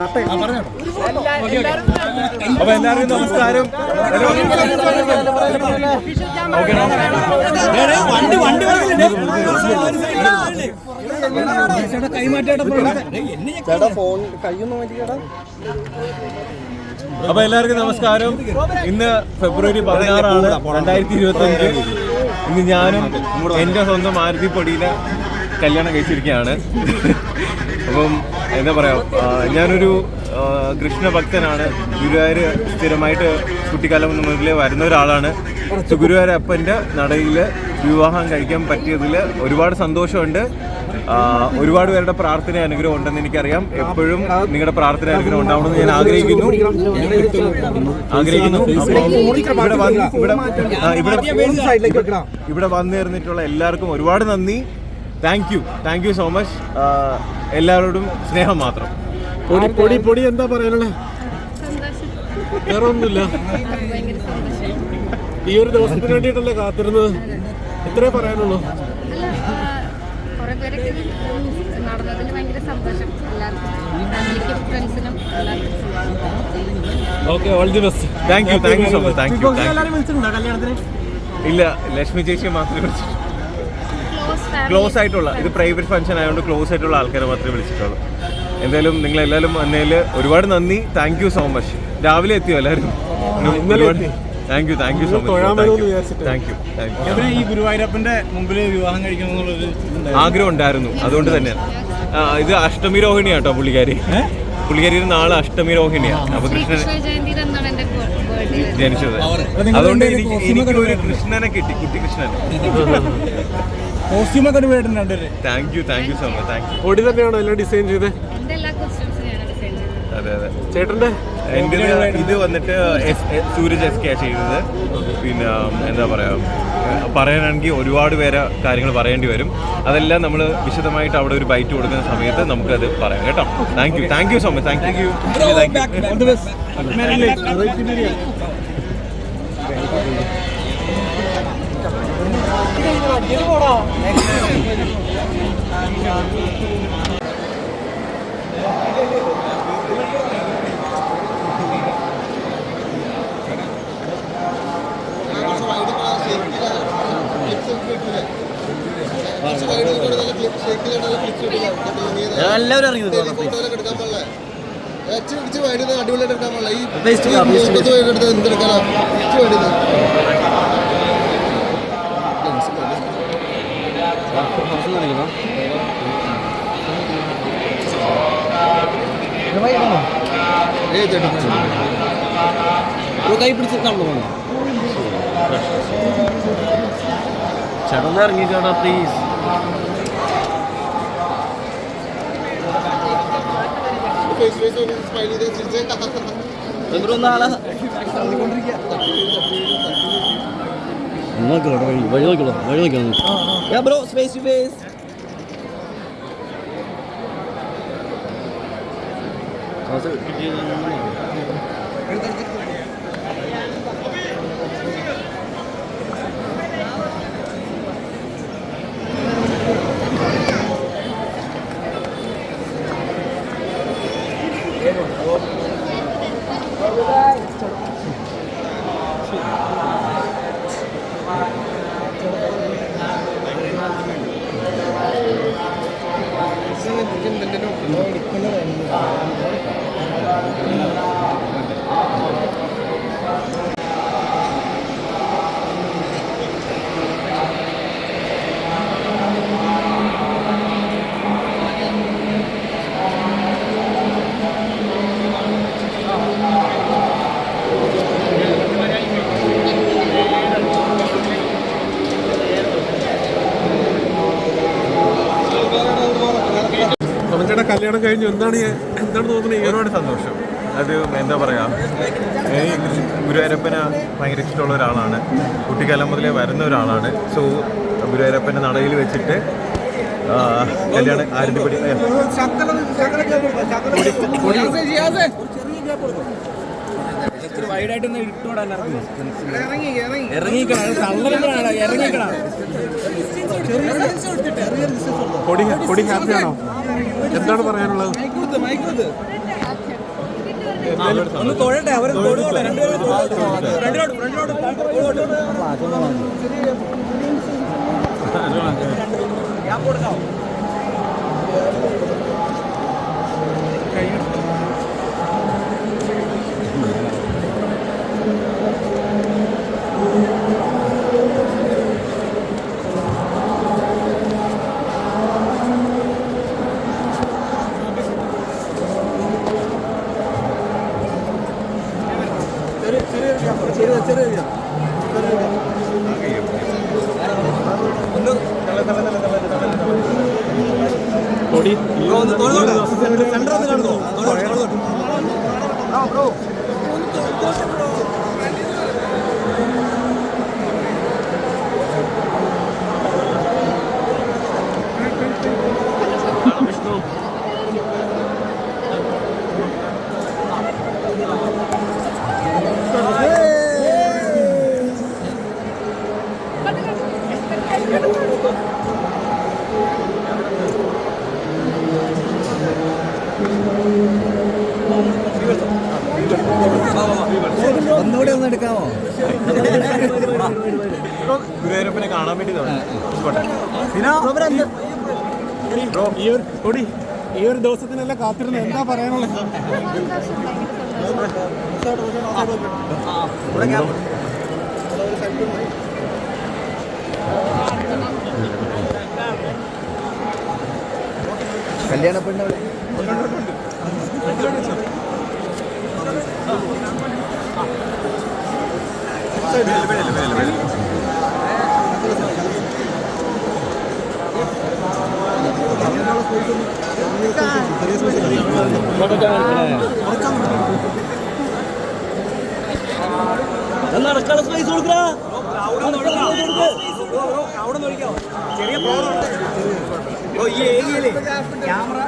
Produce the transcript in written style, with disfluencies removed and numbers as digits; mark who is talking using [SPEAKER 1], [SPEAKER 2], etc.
[SPEAKER 1] അപ്പൊ എല്ലാവർക്കും നമസ്കാരം. അപ്പൊ എല്ലാവർക്കും നമസ്കാരം. ഇന്ന് ഫെബ്രുവരി 16 2025. ഇന്ന് ഞാനും എൻ്റെ സ്വന്തം ആരതിപ്പൊടിയിലെ കല്യാണം കഴിച്ചിരിക്കുകയാണ്. അപ്പം എന്താ പറയുക, ഞാനൊരു കൃഷ്ണ ഭക്തനാണ്. ഗുരുവായൂർ സ്ഥിരമായിട്ട് കുട്ടിക്കാലം മുതലേ വരുന്ന ഒരാളാണ്. ഗുരുവായൂരപ്പൻ്റെ നടയിൽ വിവാഹം കഴിക്കാൻ പറ്റിയതിൽ ഒരുപാട് സന്തോഷമുണ്ട്. ഒരുപാട് പേരുടെ പ്രാർത്ഥന അനുഗ്രഹം ഉണ്ടെന്ന് എനിക്കറിയാം. എപ്പോഴും നിങ്ങളുടെ പ്രാർത്ഥന അനുഗ്രഹം ഉണ്ടാവണമെന്ന് ഞാൻ ആഗ്രഹിക്കുന്നു. ഇവിടെ വന്നിരുന്നിട്ടുള്ള എല്ലാവർക്കും ഒരുപാട് നന്ദി. Thank you so much. എല്ലാവരോടും സ്നേഹം മാത്രം.
[SPEAKER 2] പൊടി എന്താ പറയാനുള്ളത്? വേറെ ഒന്നുമില്ല. ഈ ഒരു ദിവസത്തിന് വേണ്ടിയിട്ടല്ലേ കാത്തിരുന്നത്? ഇത്രേ പറയാനുള്ളൂ. Okay, all the best.
[SPEAKER 1] Thank you so much. Thank you. ഇല്ല, ലക്ഷ്മി ചേച്ചിയെ മാത്രമേ വിളിച്ചിട്ടുള്ളൂ. ക്ലോസ് ആയിട്ടുള്ള, ഇത് പ്രൈവറ്റ് ഫംഗ്ഷൻ ആയതുകൊണ്ട് ക്ലോസ് ആയിട്ടുള്ള ആൾക്കാരെ മാത്രമേ വിളിച്ചിട്ടുള്ളൂ. എന്തായാലും നിങ്ങളെല്ലാവരും വന്നതിൽ ഒരുപാട് നന്ദി. Thank you so much. രാവിലെ എത്തിയോ എല്ലാവരും? Thank you so much. Thank you.
[SPEAKER 3] ഈ ഗുരുവായൂരപ്പന്റെ മുമ്പിൽ വിവാഹം കഴിക്കണമെന്നുള്ളൊരു
[SPEAKER 1] ആഗ്രഹം ഉണ്ടായിരുന്നു. അതുകൊണ്ട് തന്നെയാണ്. ഇത് അഷ്ടമി രോഹിണിയാണ് കേട്ടോ പുള്ളിക്കാരിയുടെ നാളെ അഷ്ടമി രോഹിണിയാണ്. അപ്പൊ കൃഷ്ണൻ ജനിച്ചത്. അതുകൊണ്ട് എനിക്ക് ഒരു കൃഷ്ണനെ കിട്ടി, കുട്ടി Krishnan. Thank you so much. Thank you.
[SPEAKER 2] പൊടി തന്നെയാണോ എല്ലാം ഡിസൈൻ ചെയ്തത്?
[SPEAKER 1] അതെ.
[SPEAKER 2] ചേട്ടന്റെ
[SPEAKER 1] എൻ്റെ ഇത് വന്നിട്ട് സൂരജ് SK ചെയ്തത്. പിന്നെ എന്താ പറയുക, പറയാനാണെങ്കിൽ ഒരുപാട് പേരെ കാര്യങ്ങൾ പറയേണ്ടി വരും. അതെല്ലാം നമ്മൾ വിശദമായിട്ട് അവിടെ ഒരു ബൈറ്റ് കൊടുക്കുന്ന സമയത്ത് നമുക്കത് പറയാം കേട്ടോ. Thank you so much. Thank you.
[SPEAKER 3] എല്ലാവരും അറിയുന്നത് കൈ പിടിച്ചിട്ടാണോ ചേട്ടൻ ഇറങ്ങിക്കാണോ പ്ലീസ്. വഴി നോക്കണം ബ്രോ. Space to face.
[SPEAKER 2] കല്യാണം കഴിഞ്ഞു എന്താണ് തോന്നുന്നത്?
[SPEAKER 1] ഒരുപാട് സന്തോഷം. അത് എന്താ പറയുക, ഗുരുവായൂരപ്പന് ഭയങ്കര ഇഷ്ടമുള്ള ഒരാളാണ്. കുട്ടിക്കാലം മുതലേ വരുന്ന ഒരാളാണ്. സോ ഗുരുവായൂരപ്പൻ്റെ നടയിൽ വെച്ചിട്ട് കല്യാണം ആരതിപ്പൊടി
[SPEAKER 3] വൈഡായിട്ടൊന്ന് ഇട്ടോടാ ഇറങ്ങിക്കണം.
[SPEAKER 2] പൊടി ഹാപ്പിയാണോ? എന്താണ് പറയാനുള്ളത്?
[SPEAKER 4] ഒന്ന് തൊഴട്ടെ, അവർ തൊഴുകോട്ടെ, രണ്ടുപേരും ഗ്യാപ്പ് കൊടുക്കാം.
[SPEAKER 2] കൊടി
[SPEAKER 4] സെന്റർ ഒന്ന് കാണുന്നു.
[SPEAKER 3] ഒന്നുകൂടി ഒന്ന് എടുക്കാമോ?
[SPEAKER 1] ഗുരുവായൂരപ്പനെ കാണാൻ വേണ്ടി
[SPEAKER 2] ഈ ഒരു ദിവസത്തിനെല്ലാം കാത്തിരുന്ന് എന്താ പറയാനുള്ളത്?
[SPEAKER 3] കല്യാണ പെണ്ണവിടെ
[SPEAKER 4] നടക്കാനുള്ള സ്പേസ് കൊടുക്കടാ. അവിടെ നോക്കിയോ, ചെറിയ ഈ ഏരിയയില് ക്യാമറ